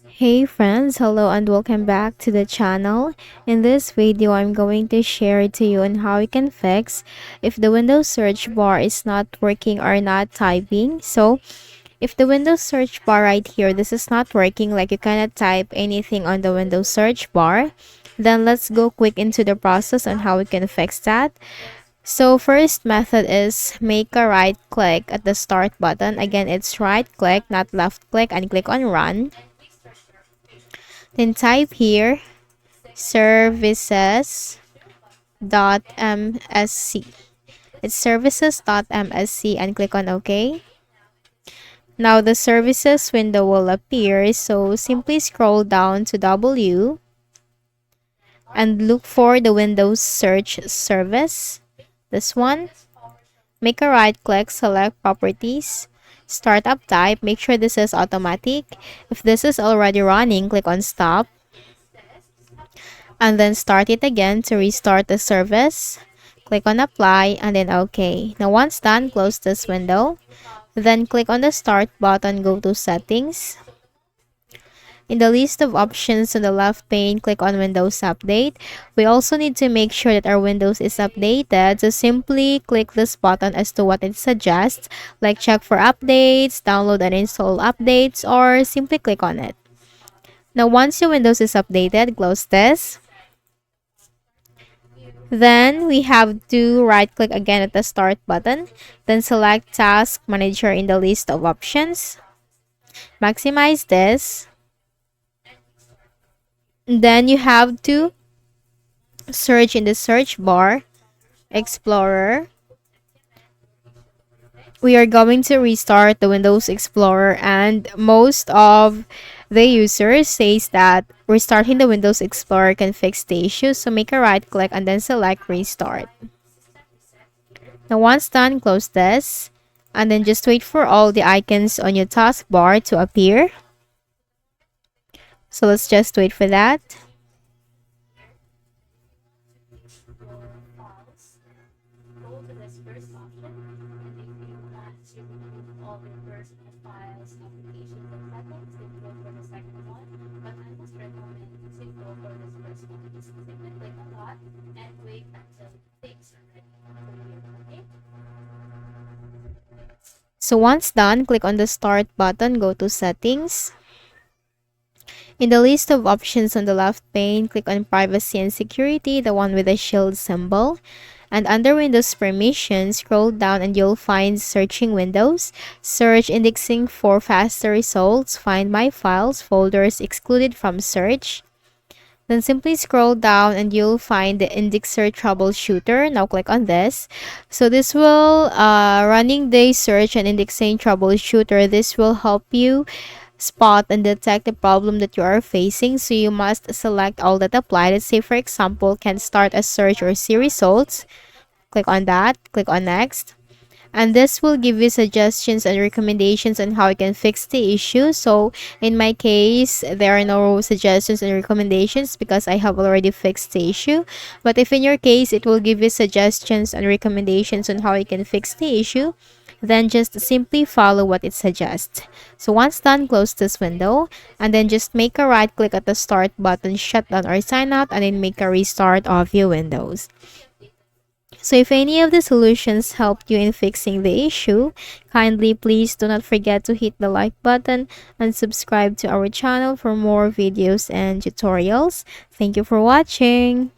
Hey friends, hello and welcome back to the channel. In this video, I'm going to share to you on how you can fix if the Windows search bar is not working or not typing. So, if the Windows search bar right here, this is not working, like you cannot type anything on the Windows search bar, then let's go quick into the process on how we can fix that. So first method is make a right click at the start button. Again, it's right click, not left click, and click on run. Then type here services.msc. It's services.msc and click on OK. Now the services window will appear, so simply scroll down to W and look for the Windows search service. This one. Make a right click, select properties, startup type, make sure this is automatic. If this is already running, click on stop. And then start it again to restart the service. Click on apply and then OK. Now once done, close this window. Then click on the start button, go to settings. In the list of options on the left pane, click on Windows Update. We also need to make sure that our Windows is updated. So simply click this button as to what it suggests, like check for updates, download and install updates, or simply click on it. Now once your Windows is updated, close this. Then we have to right click again at the start button, then select Task Manager in the list of options. Maximize this. Then you have to search in the search bar, Explorer. We are going to restart the Windows Explorer, and most of the users says that restarting the Windows Explorer can fix the issue. So make a right click and then select restart. Now once done, close this and then just wait for all the icons on your taskbar to appear. So let's just wait for that. So once done, click on the start button, go to settings. In the list of options on the left pane, click on privacy and security, the one with the shield symbol. And under Windows permissions, scroll down and you'll find searching windows, search indexing for faster results, find my files, folders excluded from search. Then simply scroll down and you'll find the indexer troubleshooter. Now click on this. So this will running the search and indexing troubleshooter. This will help you spot and detect the problem that you are facing. So you must select all that apply. Let's say for example, can start a search or see results. Click on that. Click on next. And this will give you suggestions and recommendations on how you can fix the issue. So in my case, there are no suggestions and recommendations because I have already fixed the issue. But if in your case, it will give you suggestions and recommendations on how you can fix the issue, then just simply follow what it suggests. So once done, close this window and then just make a right click at the start button, shut down or sign out, and then make a restart of your Windows. So if any of the solutions helped you in fixing the issue, kindly please do not forget to hit the like button and subscribe to our channel for more videos and tutorials. Thank you for watching.